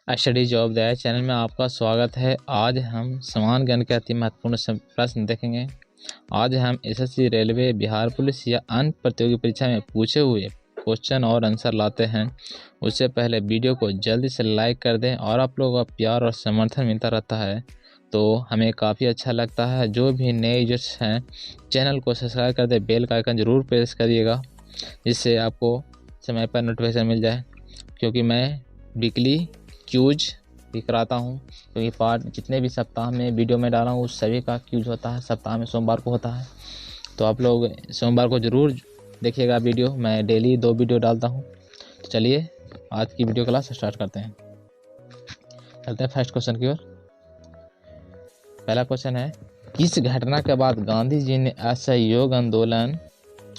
Study job that channel में आपका स्वागत है। आज हम समान ज्ञान के अति महत्वपूर्ण प्रश्न देखेंगे। आज हम एसएससी, रेलवे, बिहार पुलिस या अन्य प्रतियोगी परीक्षा में पूछे हुए क्वेश्चन और आंसर लाते हैं। उससे पहले वीडियो को जल्दी से लाइक कर दें और आप लोगों का प्यार और समर्थन मिलता रहता है तो हमें काफ़ी अच्छा लगता है। जो भी नए यूजर्स हैं चैनल को सब्सक्राइब कर दें, बेल का आइकन ज़रूर प्रेस करिएगा जिससे आपको समय पर नोटिफिकेशन मिल जाए, क्योंकि मैं वीकली क्यूज भी कराता हूँ। क्योंकि पार्ट जितने भी सप्ताह में वीडियो में डाला हूँ उस सभी का क्यूज होता है, सप्ताह में सोमवार को होता है। तो आप लोग सोमवार को ज़रूर देखिएगा वीडियो। मैं डेली 2 वीडियो डालता हूँ। तो चलिए आज की वीडियो क्लास स्टार्ट करते हैं। चलते हैं फर्स्ट क्वेश्चन की ओर। पहला क्वेश्चन है, किस घटना के बाद गांधी जी ने असहयोग आंदोलन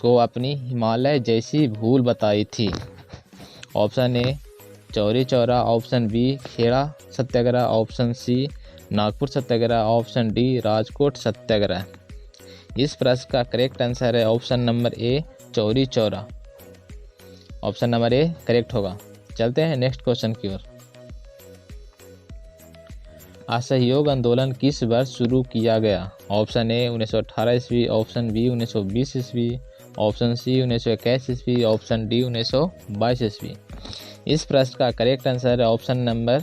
को अपनी हिमालय जैसी भूल बताई थी? Option A Chauri Chaura, option B Kheda Satyagraha, option C Nagpur Satyagraha, option D Rajkot Satyagraha. इस प्रश्न का करेक्ट आंसर है option number A Chauri Chaura. Option number A correct होगा। चलते हैं नेक्स्ट क्वेश्चन की ओर। असहयोग आंदोलन किस वर्ष शुरू किया गया? ऑप्शन ए 1918 ईस्वी, ऑप्शन बी 1920 ईस्वी, ऑप्शन सी 1921 ईस्वी, ऑप्शन डी 1922 ईस्वी। इस प्रश्न का करेक्ट आंसर है ऑप्शन नंबर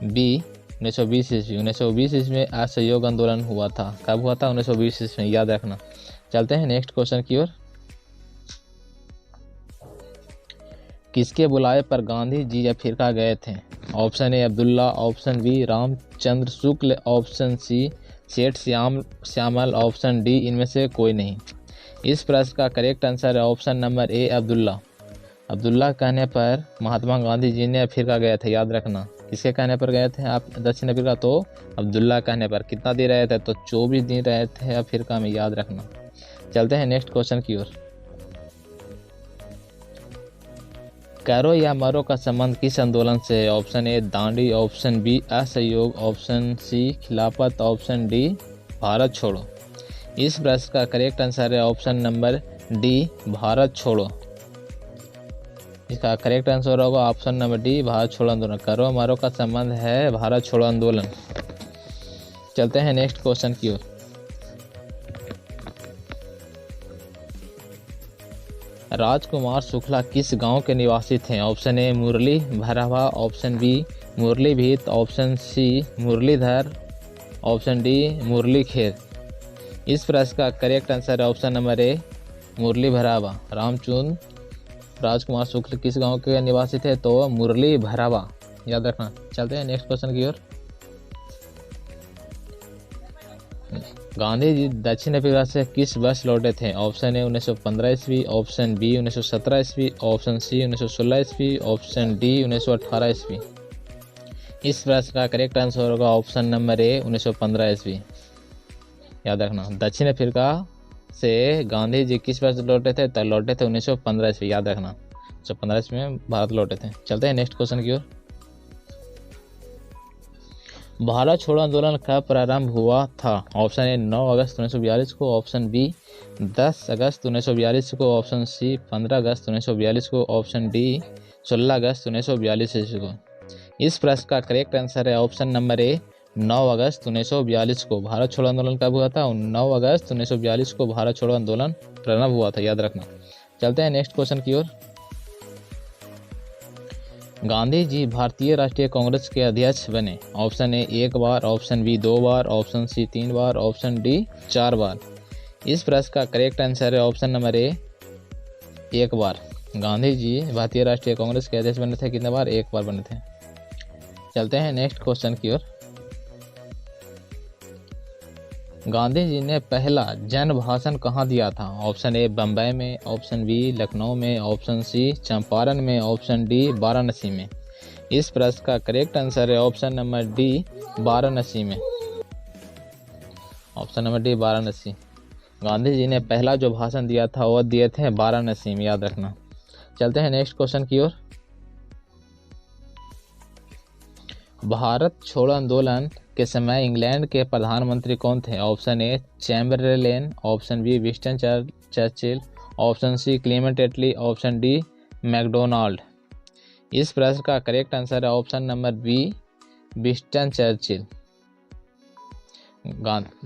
बी 1920 ईस्वी। 1920 ईस्वी में असहयोग आंदोलन हुआ था। कब हुआ था? 1920 ईस्वी में, याद रखना। चलते हैं नेक्स्ट क्वेश्चन की ओर। किसके बुलावे पर गांधी जी अफ्रीका गए थे? Option A Abdulla, option B Ramchandra Shukla, option C Seth Shyamal, option D इनमें से कोई नहीं। इस प्रश्न का करेक्ट आंसर है ऑप्शन नंबर ए अब्दुल्ला। अब्दुल्ला कहने पर महात्मा गांधी जी ने अफ्रीका गए थे, याद रखना। किसके कहने पर गए थे आप दक्षिण अफ्रीका? तो अब्दुल्ला कहने पर। कितना दिन रहे थे? तो 24 दिन रहे थे अफ्रीका में, याद रखना। चलते हैं नेक्स्ट क्वेश्चन की ओर। करो या मरो का संबंध किस आंदोलन से है? Option A Dandi, option B असहयोग, option C Khilafat, option D Bharat छोड़ो। इस प्रश्न का करेक्ट आंसर है ऑप्शन नंबर डी भारत छोड़ो। इसका करेक्ट आंसर होगा ऑप्शन नंबर डी भारत छोड़ो आंदोलन। करो मरो का संबंध है भारत छोड़ो आंदोलन। चलते हैं नेक्स्ट क्वेश्चन की ओर। राजकुमार शुक्ला किस गांव के निवासी थे? ऑप्शन ए मुरली भरावा, option B Murli Bhit, option C Murlidhar, option D Murli Kher. इस प्रश्न का करेक्ट आंसर है option number A Murli Bharawa. Rajkumar शुक्ल किस गांव के निवासी थे? तो मुरली भरावा, याद रखना। चलते हैं नेक्स्ट क्वेश्चन की ओर। गांधी जी दक्षिण अफ्रीका से किस वर्ष लौटे थे? ऑप्शन ए 1915 ईस्वी, ऑप्शन बी 1917 ईस्वी, ऑप्शन सी 1916 ईस्वी, ऑप्शन डी 1918 ईस्वी। इस प्रश्न का करेक्ट आंसर होगा ऑप्शन नंबर ए 1915 ईस्वी, याद रखना। दक्षिण अफ्रीका से गांधी जी किस वर्ष लौटे थे? तो लौटे थे 1915 ईस्वी, याद रखना। 1915 ईस्वी में भारत लौटे थे। चलते हैं नेक्स्ट क्वेश्चन की ओर। भारत छोड़ो आंदोलन कब प्रारंभ हुआ था? ऑप्शन ए 9 अगस्त 1942 को, ऑप्शन बी 10 अगस्त 1942 को, ऑप्शन सी 15 अगस्त 1942 को, ऑप्शन डी 16 अगस्त 1942 को। इस प्रश्न का करेक्ट आंसर है ऑप्शन नंबर ए 9 अगस्त 1942 को। भारत छोड़ो आंदोलन कब हुआ था? 9 अगस्त 1942 को भारत छोड़ो आंदोलन प्रारंभ हुआ था, याद रखना। चलते हैं नेक्स्ट क्वेश्चन की ओर। गांधी जी भारतीय राष्ट्रीय कांग्रेस के अध्यक्ष बने? ऑप्शन ए 1 बार, ऑप्शन बी 2 बार, ऑप्शन सी 3 बार, ऑप्शन डी 4 बार। इस प्रश्न का करेक्ट आंसर है ऑप्शन नंबर ए 1 बार। गांधी जी भारतीय राष्ट्रीय कांग्रेस के अध्यक्ष बने थे कितने बार? 1 बार बने थे। चलते हैं नेक्स्ट क्वेश्चन की ओर। गांधी जी ने पहला जन भाषण कहाँ दिया था? ऑप्शन ए बम्बई में, ऑप्शन बी लखनऊ में, ऑप्शन सी चंपारण में, ऑप्शन डी वाराणसी में। इस प्रश्न का करेक्ट आंसर है ऑप्शन नंबर डी वाराणसी में। Option number D Varanasi. Gandhi ji ने पहला जो भाषण दिया था वो दिए थे वाराणसी में, याद रखना। चलते हैं नेक्स्ट क्वेश्चन की ओर। भारत छोड़ो आंदोलन के समय इंग्लैंड के प्रधानमंत्री कौन थे? Option A Chamberlain, option B Winston Churchill, option C Clement Attlee, option D MacDonald. इस प्रश्न का करेक्ट आंसर है option number B, Winston Churchill.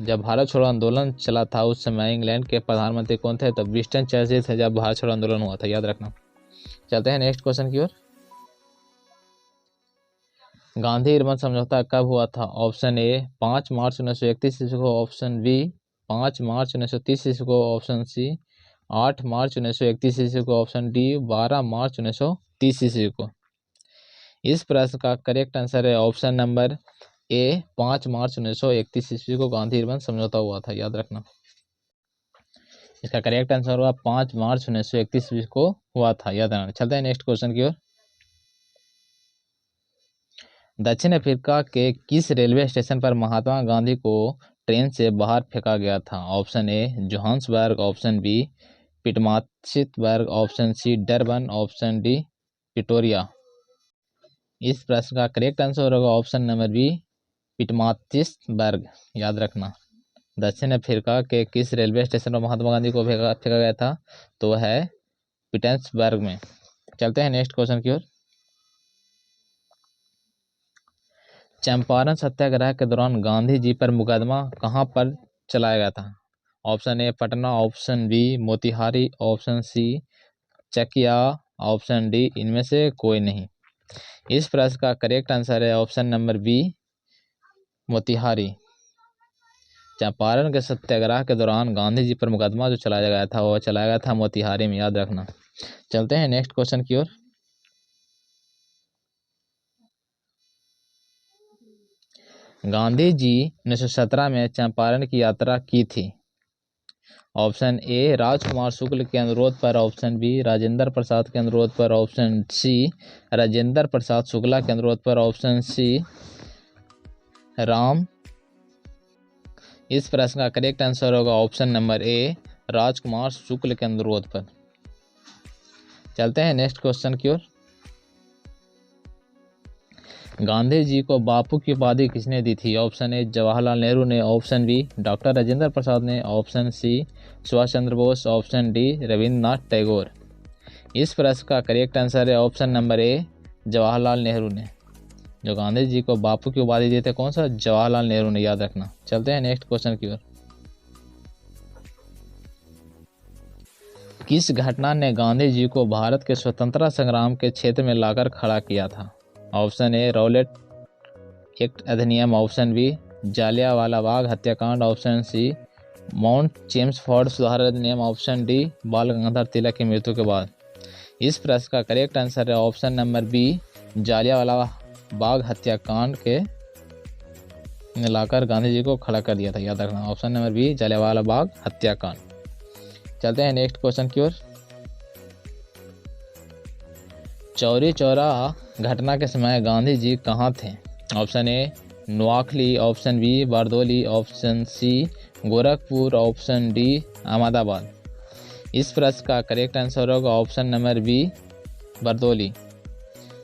जब भारत छोड़ो आंदोलन चला था उस समय इंग्लैंड के प्रधानमंत्री कौन थे? तो विंस्टन चर्चिल थे जब भारत छोड़ो आंदोलन हुआ था, याद रखना। चलते हैं नेक्स्ट क्वेश्चन की ओर। गांधी इरविन समझौता कब हुआ था? ऑप्शन ए 5 मार्च 1931 ईस्वी को, ऑप्शन बी 5 मार्च 1930 ईस्वी को, ऑप्शन सी 8 मार्च 1931 ईस्वी को, ऑप्शन डी 12 मार्च 1930 ईस्वी को। इस प्रश्न का करेक्ट आंसर है ऑप्शन नंबर ए 5 मार्च 1931 ईस्वी को गांधी इरविन समझौता हुआ था, याद रखना। इसका करेक्ट आंसर हुआ 5 मार्च 1931 ईस्वी को हुआ था, याद रखना। चलते हैं नेक्स्ट क्वेश्चन की ओर। दक्षिण अफ्रीका के किस रेलवे स्टेशन पर महात्मा गांधी को ट्रेन से बाहर फेंका गया था? Option A Johannesburg, option B Pietermaritzburg, option C Durban, option D Pretoria. इस प्रश्न का करेक्ट आंसर होगा ऑप्शन नंबर बी, पिटमात्सितबर्ग, याद रखना। दक्षिण अफ्रीका के किस रेलवे स्टेशन पर महात्मा गांधी को फेंका गया था? तो है पिटमात्सितबर्ग में। चलते हैं नेक्स्ट क्वेश्चन की ओर। चंपारण सत्याग्रह के दौरान गांधी जी पर मुकदमा कहां पर चलाया गया था? Option A Patna, option B Motihari, option C Chakia, option D इनमें से कोई नहीं। इस प्रश्न का करेक्ट आंसर है option number B, Motihari. Champaran के सत्याग्रह के दौरान गांधी जी पर मुकदमा जो चलाया गया था वो चलाया गया था मोतिहारी में, याद रखना। चलते हैं नेक्स्ट क्वेश्चन की ओर। गांधी जी 1917 में चंपारण की यात्रा की थी। ऑप्शन ए राजकुमार शुक्ल के अनुरोध पर, ऑप्शन बी राजेंद्र प्रसाद के अनुरोध पर, ऑप्शन सी राजेंद्र प्रसाद शुक्ला के अनुरोध पर, ऑप्शन सी राम। इस प्रश्न का करेक्ट आंसर होगा ऑप्शन नंबर ए, राजकुमार शुक्ल के अनुरोध पर। चलते हैं नेक्स्ट क्वेश्चन की ओर। गांधी जी को बापू की उपाधि किसने दी थी? ऑप्शन ए जवाहरलाल नेहरू ने, option B doctor Rajendra Prasad ने, option C Subhash Chandra Bose, option D Rabindranath Tagore. इस प्रश्न का करेक्ट आंसर है ऑप्शन नंबर ए, जवाहरलाल नेहरू ने। जो गांधी जी को बापू की उपाधि दिए थे कौन सा? जवाहरलाल नेहरू ने, याद रखना। चलते हैं नेक्स्ट क्वेश्चन की ओर। किस घटना ने गांधी जी को भारत के स्वतंत्रता संग्राम के क्षेत्र में लाकर खड़ा किया था? ऑप्शन ए रॉलेट एक्ट अधिनियम, ऑप्शन बी जालियांवाला बाग हत्याकांड, ऑप्शन सी माउंट चेम्सफोर्ड सुधार अधिनियम, ऑप्शन डी बाल गंगाधर तिलक की मृत्यु के बाद। इस प्रश्न का करेक्ट आंसर है option number B, Jallianwala Bagh हत्याकांड के लाकर गांधी जी को खड़ा कर दिया था, याद रखना। Option number B Jallianwala Bagh हत्याकांड। चलते हैं नेक्स्ट क्वेश्चन की ओर। चौरी चौरा घटना के समय गांधी जी कहाँ थे? Option A Noakhali, option B Bardoli, option C Gorakhpur, option D Ahmedabad. इस प्रश्न का करेक्ट आंसर होगा ऑप्शन नंबर बी, बारदोली।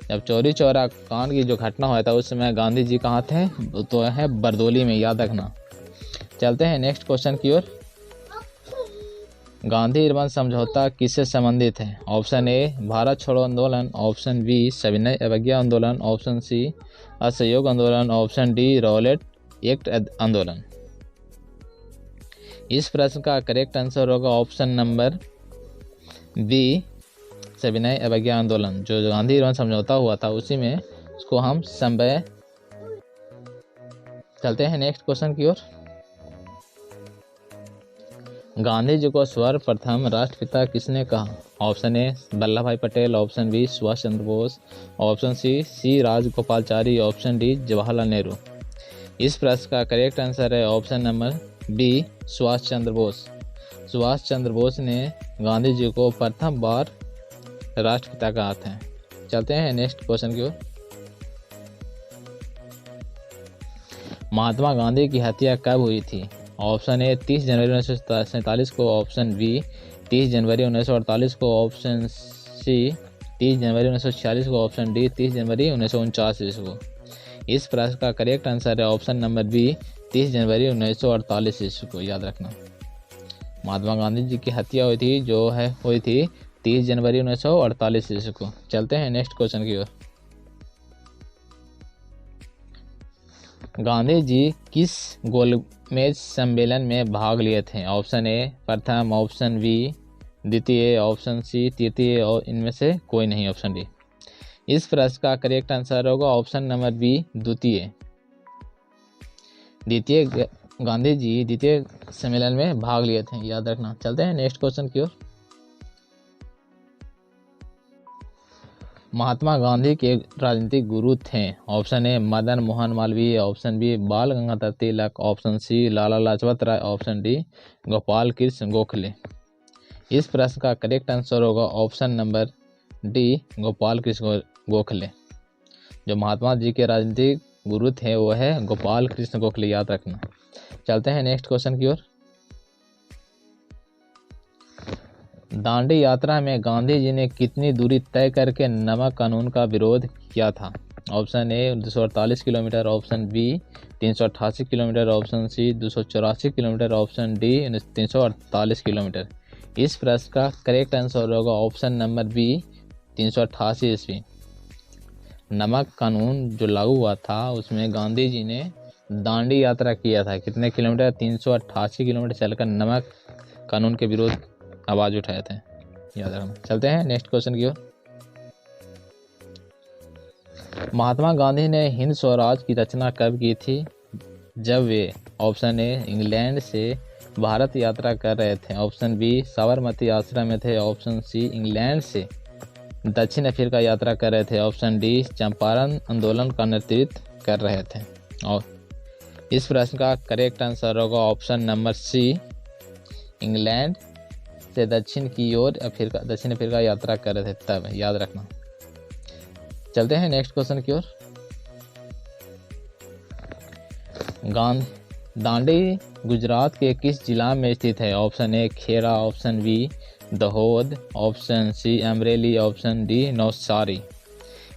जब चौरी चौरा कांड की जो घटना हुआ था उस समय गांधी जी कहाँ थे? तो है बारदोली में, याद रखना। चलते हैं नेक्स्ट क्वेश्चन की ओर। गांधी इरविन समझौता किससे संबंधित है? ऑप्शन ए भारत छोड़ो आंदोलन, ऑप्शन बी सविनय अवज्ञा आंदोलन, ऑप्शन सी असहयोग आंदोलन, ऑप्शन डी रॉलेट एक्ट आंदोलन। इस प्रश्न का करेक्ट आंसर होगा ऑप्शन नंबर बी, सविनय अवज्ञा आंदोलन। जो गांधी इरविन समझौता हुआ था उसी में उसको हम समय। चलते हैं नेक्स्ट क्वेश्चन की ओर। गांधी जी को सर्वप्रथम राष्ट्रपिता किसने कहा? Option A Vallabh Bhai Patel, option B Subhash Chandra Bose, option C Rajagopalachari, option D Jawaharlal Nehru. इस प्रश्न का करेक्ट आंसर है option number B, Subhash Chandra Bose. Subhash Chandra Bose ने गांधी जी को प्रथम बार राष्ट्रपिता कहा था। चलते हैं नेक्स्ट क्वेश्चन की ओर। महात्मा गांधी की हत्या कब हुई थी? ऑप्शन ए 30 जनवरी 1947 को, ऑप्शन बी 30 जनवरी 1948 को, ऑप्शन सी 30 जनवरी 1946 को, ऑप्शन डी 30 जनवरी 1949 को। इस प्रश्न का करेक्ट आंसर है ऑप्शन नंबर बी, 30 जनवरी 1948 को, याद रखना। महात्मा गांधी जी की हत्या हुई थी 30 जनवरी 1948 ईस्वी को। चलते हैं नेक्स्ट क्वेश्चन की ओर। गांधी जी किस गोलमेज सम्मेलन में भाग लिए थे? ऑप्शन ए प्रथम, ऑप्शन बी द्वितीय, ऑप्शन सी तृतीय और इनमें से कोई नहीं, ऑप्शन डी। इस प्रश्न का करेक्ट आंसर होगा ऑप्शन नंबर बी द्वितीय। गांधी जी द्वितीय सम्मेलन में भाग लिए थे, याद रखना। चलते हैं नेक्स्ट क्वेश्चन की ओर। महात्मा गांधी के राजनीतिक गुरु थे? Option A Madan Mohan Malviya, option B Bal Gangadhar Tilak, option C Lala Lajpat Rai, option D Gopal Krishna Gokhale. इस प्रश्न का करेक्ट आंसर होगा option number D Gopal Krishna Gokhale. जो महात्मा जी के राजनीतिक गुरु थे वो है गोपाल कृष्ण गोखले, याद रखना। चलते हैं नेक्स्ट क्वेश्चन की ओर। दांडी यात्रा में गांधी जी ने कितनी दूरी तय करके नमक कानून का विरोध किया था? Option A 248 kilometre, option B 388 kilometre, option C 284 kilometre, option D 348 kilometre. इस प्रश्न का करेक्ट आंसर होगा ऑप्शन नंबर बी 388 ईस्वी। नमक कानून जो लागू हुआ था उसमें गांधी जी ने दांडी यात्रा किया था। कितने किलोमीटर? 388 किलोमीटर चलकर नमक कानून के विरोध आवाज उठाए थे, याद रखना। चलते हैं नेक्स्ट क्वेश्चन की ओर। महात्मा गांधी ने हिंद स्वराज की रचना कब की थी? जब वे ऑप्शन ए इंग्लैंड से भारत यात्रा कर रहे थे, ऑप्शन बी साबरमती आश्रम में थे, ऑप्शन सी इंग्लैंड से दक्षिण अफ्रीका यात्रा कर रहे थे, ऑप्शन डी चंपारण आंदोलन का नेतृत्व कर रहे थे। और इस प्रश्न का करेक्ट आंसर होगा ऑप्शन नंबर सी इंग्लैंड से दक्षिण की ओर दक्षिण अफ्रीका यात्रा कर रहे थे तब, याद रखना। चलते हैं नेक्स्ट क्वेश्चन की ओर। दांडी गुजरात के किस जिला में स्थित है? Option A Kheda, option B Dahod, option C Amreli, option D Navsari.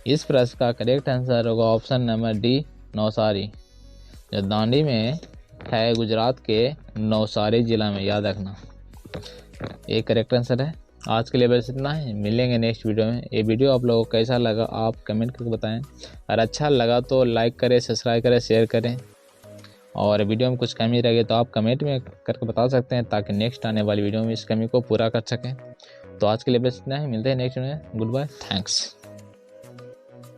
इस प्रश्न का करेक्ट आंसर होगा ऑप्शन नंबर डी नौसारी। जो दांडी में है गुजरात के नौसारी जिला में, याद रखना। एक करेक्ट आंसर है। आज के लिए बस इतना है, मिलेंगे नेक्स्ट वीडियो में। ये वीडियो आप लोगों को कैसा लगा आप कमेंट करके बताएं। अगर अच्छा लगा तो लाइक करें, सब्सक्राइब करें, शेयर करें। और वीडियो में कुछ कमी रह गई तो आप कमेंट में करके बता सकते हैं ताकि नेक्स्ट आने वाली वीडियो में इस कमी को पूरा कर सकें। तो आज के लिए बस इतना ही, मिलते हैं नेक्स्ट में। Good bye, thanks.